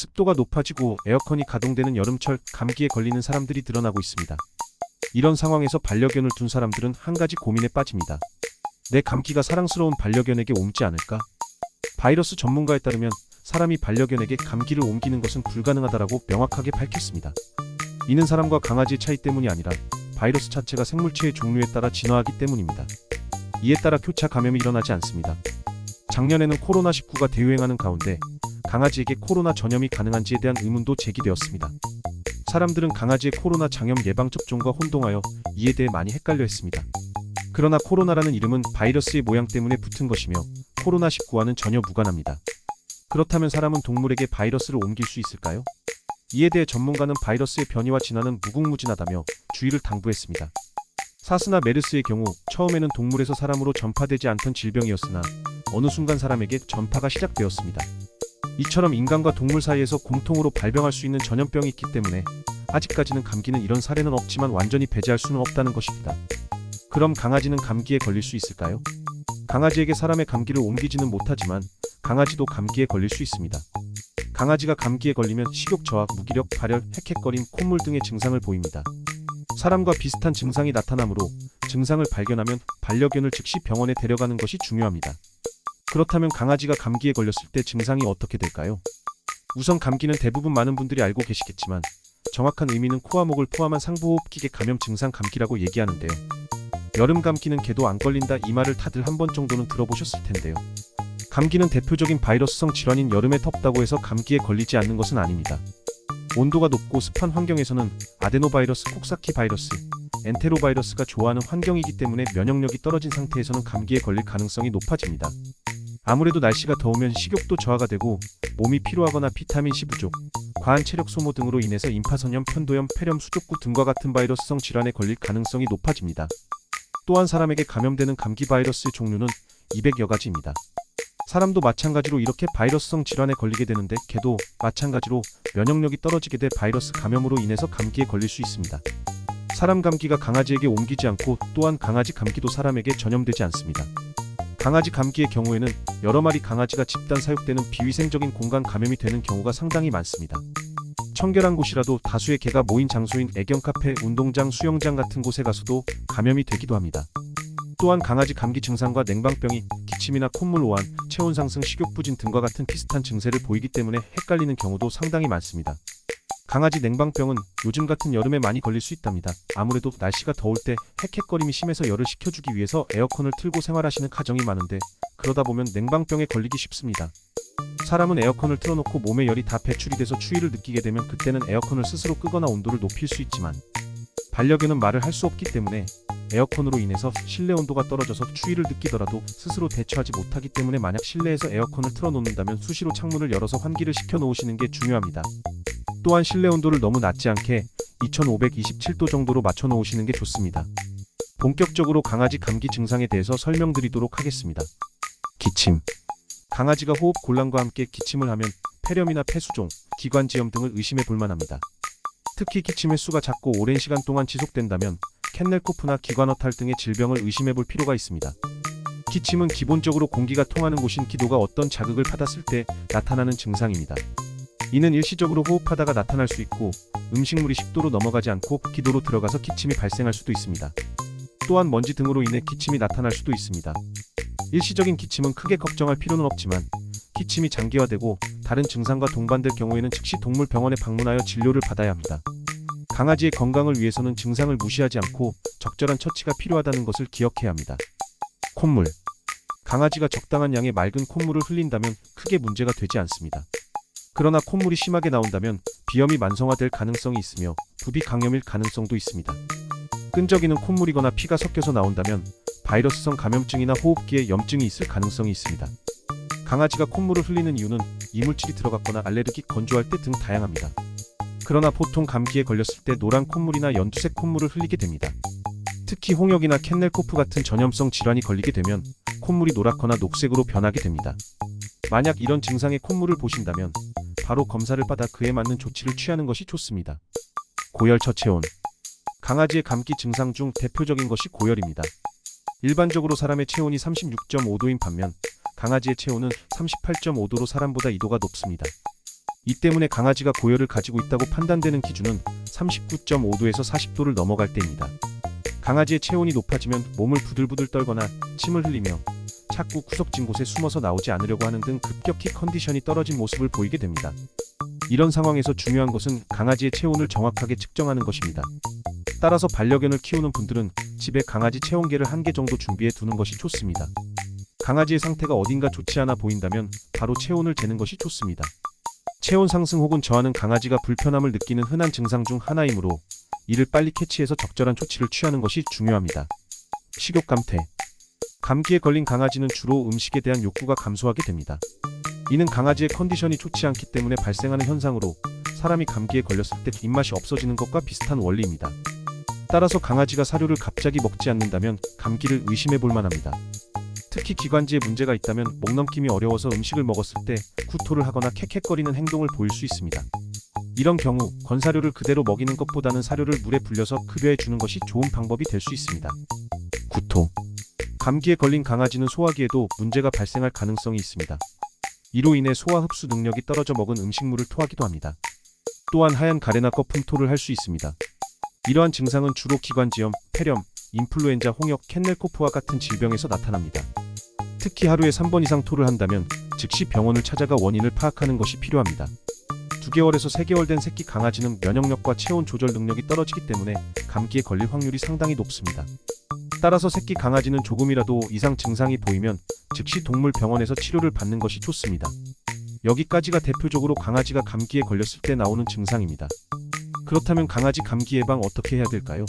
습도가 높아지고 에어컨이 가동되는 여름철 감기에 걸리는 사람들이 늘어나고 있습니다. 이런 상황에서 반려견을 둔 사람들은 한 가지 고민에 빠집니다. 내 감기가 사랑스러운 반려견에게 옮지 않을까? 바이러스 전문가에 따르면 사람이 반려견에게 감기를 옮기는 것은 불가능하다라고 명확하게 밝혔습니다. 이는 사람과 강아지의 차이 때문이 아니라 바이러스 자체가 생물체의 종류에 따라 진화하기 때문입니다. 이에 따라 교차 감염이 일어나지 않습니다. 작년에는 코로나19가 대유행하는 가운데 강아지에게 코로나 전염이 가능한지에 대한 의문도 제기되었습니다. 사람들은 강아지의 코로나 장염 예방 접종과 혼동하여 이에 대해 많이 헷갈려 했습니다. 그러나 코로나라는 이름은 바이러스의 모양 때문에 붙은 것이며 코로나19와는 전혀 무관합니다. 그렇다면 사람은 동물에게 바이러스를 옮길 수 있을까요? 이에 대해 전문가는 바이러스의 변이와 진화는 무궁무진하다며 주의를 당부했습니다. 사스나 메르스의 경우 처음에는 동물에서 사람으로 전파되지 않던 질병이었으나 어느 순간 사람에게 전파가 시작되었습니다. 이처럼 인간과 동물 사이에서 공통으로 발병할 수 있는 전염병이 있기 때문에 아직까지는 감기는 이런 사례는 없지만 완전히 배제할 수는 없다는 것입니다. 그럼 강아지는 감기에 걸릴 수 있을까요? 강아지에게 사람의 감기를 옮기지는 못하지만 강아지도 감기에 걸릴 수 있습니다. 강아지가 감기에 걸리면 식욕 저하, 무기력, 발열, 헥헥거림, 콧물 등의 증상을 보입니다. 사람과 비슷한 증상이 나타나므로 증상을 발견하면 반려견을 즉시 병원에 데려가는 것이 중요합니다. 그렇다면 강아지가 감기에 걸렸을 때 증상이 어떻게 될까요? 우선 감기는 대부분 많은 분들이 알고 계시겠지만 정확한 의미는 코와 목을 포함한 상부호흡기계 감염 증상 감기라고 얘기하는데요. 여름 감기는 개도 안 걸린다 이 말을 다들 한 번 정도는 들어보셨을 텐데요. 감기는 대표적인 바이러스성 질환인 여름에 덥다고 해서 감기에 걸리지 않는 것은 아닙니다. 온도가 높고 습한 환경에서는 아데노바이러스, 콕사키 바이러스, 엔테로바이러스가 좋아하는 환경이기 때문에 면역력이 떨어진 상태에서는 감기에 걸릴 가능성이 높아집니다. 아무래도 날씨가 더우면 식욕도 저하가 되고 몸이 피로하거나 비타민C 부족, 과한 체력 소모 등으로 인해서 임파선염, 편도염, 폐렴, 수족구 등과 같은 바이러스성 질환에 걸릴 가능성이 높아집니다. 또한 사람에게 감염되는 감기 바이러스의 종류는 200여 가지입니다. 사람도 마찬가지로 이렇게 바이러스성 질환에 걸리게 되는데 개도 마찬가지로 면역력이 떨어지게 돼 바이러스 감염으로 인해서 감기에 걸릴 수 있습니다. 사람 감기가 강아지에게 옮기지 않고 또한 강아지 감기도 사람에게 전염되지 않습니다. 강아지 감기의 경우에는 여러 마리 강아지가 집단 사육되는 비위생적인 공간 감염이 되는 경우가 상당히 많습니다. 청결한 곳이라도 다수의 개가 모인 장소인 애견 카페, 운동장, 수영장 같은 곳에 가서도 감염이 되기도 합니다. 또한 강아지 감기 증상과 냉방병이 기침이나 콧물 오한, 체온 상승, 식욕 부진 등과 같은 비슷한 증세를 보이기 때문에 헷갈리는 경우도 상당히 많습니다. 강아지 냉방병은 요즘 같은 여름에 많이 걸릴 수 있답니다. 아무래도 날씨가 더울 때 헥헥거림이 심해서 열을 식혀주기 위해서 에어컨을 틀고 생활하시는 가정이 많은데 그러다 보면 냉방병에 걸리기 쉽습니다. 사람은 에어컨을 틀어놓고 몸에 열이 다 배출이 돼서 추위를 느끼게 되면 그때는 에어컨을 스스로 끄거나 온도를 높일 수 있지만 반려견은 말을 할 수 없기 때문에 에어컨으로 인해서 실내 온도가 떨어져서 추위를 느끼더라도 스스로 대처하지 못하기 때문에 만약 실내에서 에어컨을 틀어놓는다면 수시로 창문을 열어서 환기를 시켜 놓으시는 게 중요합니다. 또한 실내 온도를 너무 낮지 않게 2527도 정도로 맞춰 놓으시는 게 좋습니다. 본격적으로 강아지 감기 증상에 대해서 설명드리도록 하겠습니다. 기침. 강아지가 호흡 곤란과 함께 기침을 하면 폐렴이나 폐수종, 기관지염 등을 의심해 볼 만합니다. 특히 기침 횟수가 작고 오랜 시간 동안 지속된다면 캔넬코프나 기관어탈 등의 질병을 의심해 볼 필요가 있습니다. 기침은 기본적으로 공기가 통하는 곳인 기도가 어떤 자극을 받았을 때 나타나는 증상입니다. 이는 일시적으로 호흡하다가 나타날 수 있고 음식물이 식도로 넘어가지 않고 기도로 들어가서 기침이 발생할 수도 있습니다. 또한 먼지 등으로 인해 기침이 나타날 수도 있습니다. 일시적인 기침은 크게 걱정할 필요는 없지만 기침이 장기화되고 다른 증상과 동반될 경우에는 즉시 동물병원에 방문하여 진료를 받아야 합니다. 강아지의 건강을 위해서는 증상을 무시하지 않고 적절한 처치가 필요하다는 것을 기억해야 합니다. 콧물. 강아지가 적당한 양의 맑은 콧물을 흘린다면 크게 문제가 되지 않습니다. 그러나 콧물이 심하게 나온다면 비염이 만성화될 가능성이 있으며 부비 강염일 가능성도 있습니다. 끈적이는 콧물이거나 피가 섞여서 나온다면 바이러스성 감염증이나 호흡기에 염증이 있을 가능성이 있습니다. 강아지가 콧물을 흘리는 이유는 이물질이 들어갔거나 알레르기, 건조할 때 등 다양합니다. 그러나 보통 감기에 걸렸을 때 노란 콧물이나 연두색 콧물을 흘리게 됩니다. 특히 홍역이나 캔넬코프 같은 전염성 질환이 걸리게 되면 콧물이 노랗거나 녹색으로 변하게 됩니다. 만약 이런 증상의 콧물을 보신다면 바로 검사를 받아 그에 맞는 조치를 취하는 것이 좋습니다. 고열, 저체온. 강아지의 감기 증상 중 대표적인 것이 고열입니다. 일반적으로 사람의 체온이 36.5도인 반면 강아지의 체온은 38.5도로 사람보다 2도가 높습니다. 이 때문에 강아지가 고열을 가지고 있다고 판단되는 기준은 39.5도에서 40도를 넘어갈 때입니다. 강아지의 체온이 높아지면 몸을 부들부들 떨거나 침을 흘리며 자꾸 구석진 곳에 숨어서 나오지 않으려고 하는 등 급격히 컨디션이 떨어진 모습을 보이게 됩니다. 이런 상황에서 중요한 것은 강아지의 체온을 정확하게 측정하는 것입니다. 따라서 반려견을 키우는 분들은 집에 강아지 체온계를 1개 정도 준비해 두는 것이 좋습니다. 강아지의 상태가 어딘가 좋지 않아 보인다면 바로 체온을 재는 것이 좋습니다. 체온 상승 혹은 저하는 강아지가 불편함을 느끼는 흔한 증상 중 하나이므로 이를 빨리 캐치해서 적절한 조치를 취하는 것이 중요합니다. 식욕 감퇴. 감기에 걸린 강아지는 주로 음식에 대한 욕구가 감소하게 됩니다. 이는 강아지의 컨디션이 좋지 않기 때문에 발생하는 현상으로 사람이 감기에 걸렸을 때 입맛이 없어지는 것과 비슷한 원리입니다. 따라서 강아지가 사료를 갑자기 먹지 않는다면 감기를 의심해 볼 만합니다. 특히 기관지에 문제가 있다면 목넘김이 어려워서 음식을 먹었을 때 구토를 하거나 캑캑거리는 행동을 보일 수 있습니다. 이런 경우 건사료를 그대로 먹이는 것보다는 사료를 물에 불려서 급여해 주는 것이 좋은 방법이 될 수 있습니다. 구토. 감기에 걸린 강아지는 소화기에도 문제가 발생할 가능성이 있습니다. 이로 인해 소화 흡수 능력이 떨어져 먹은 음식물을 토하기도 합니다. 또한 하얀 가래나 거품토를 할 수 있습니다. 이러한 증상은 주로 기관지염, 폐렴, 인플루엔자, 홍역, 캔넬코프와 같은 질병에서 나타납니다. 특히 하루에 3번 이상 토를 한다면 즉시 병원을 찾아가 원인을 파악하는 것이 필요합니다. 2개월에서 3개월 된 새끼 강아지는 면역력과 체온 조절 능력이 떨어지기 때문에 감기에 걸릴 확률이 상당히 높습니다. 따라서 새끼 강아지는 조금이라도 이상 증상이 보이면 즉시 동물병원에서 치료를 받는 것이 좋습니다. 여기까지가 대표적으로 강아지가 감기에 걸렸을 때 나오는 증상입니다. 그렇다면 강아지 감기 예방 어떻게 해야 될까요?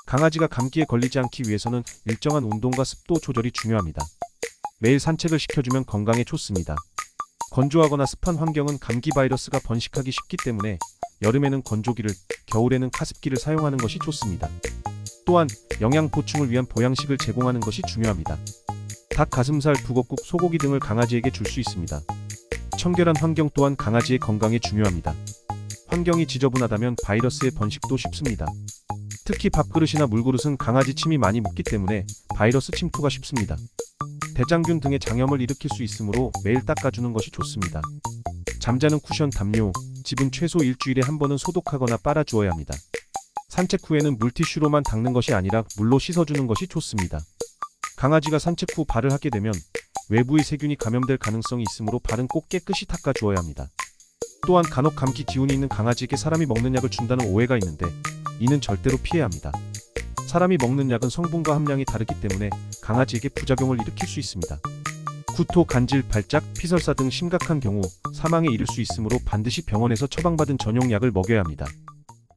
강아지가 감기에 걸리지 않기 위해서는 일정한 운동과 습도 조절이 중요합니다. 매일 산책을 시켜주면 건강에 좋습니다. 건조하거나 습한 환경은 감기 바이러스가 번식하기 쉽기 때문에 여름에는 건조기를, 겨울에는 카습기를 사용하는 것이 좋습니다. 또한 영양 보충을 위한 보양식을 제공하는 것이 중요합니다. 닭 가슴살, 북엇국, 소고기 등을 강아지에게 줄 수 있습니다. 청결한 환경 또한 강아지의 건강에 중요합니다. 환경이 지저분하다면 바이러스의 번식도 쉽습니다. 특히 밥그릇이나 물그릇은 강아지 침이 많이 묻기 때문에 바이러스 침투가 쉽습니다. 대장균 등의 장염을 일으킬 수 있으므로 매일 닦아주는 것이 좋습니다. 잠자는 쿠션, 담요, 집은 최소 일주일에 한 번은 소독하거나 빨아주어야 합니다. 산책 후에는 물티슈로만 닦는 것이 아니라 물로 씻어주는 것이 좋습니다. 강아지가 산책 후 발을 핥게 되면 외부의 세균이 감염될 가능성이 있으므로 발은 꼭 깨끗이 닦아주어야 합니다. 또한 간혹 감기 기운이 있는 강아지에게 사람이 먹는 약을 준다는 오해가 있는데 이는 절대로 피해야 합니다. 사람이 먹는 약은 성분과 함량이 다르기 때문에 강아지에게 부작용을 일으킬 수 있습니다. 구토, 간질, 발작, 피설사 등 심각한 경우 사망에 이를 수 있으므로 반드시 병원에서 처방받은 전용 약을 먹여야 합니다.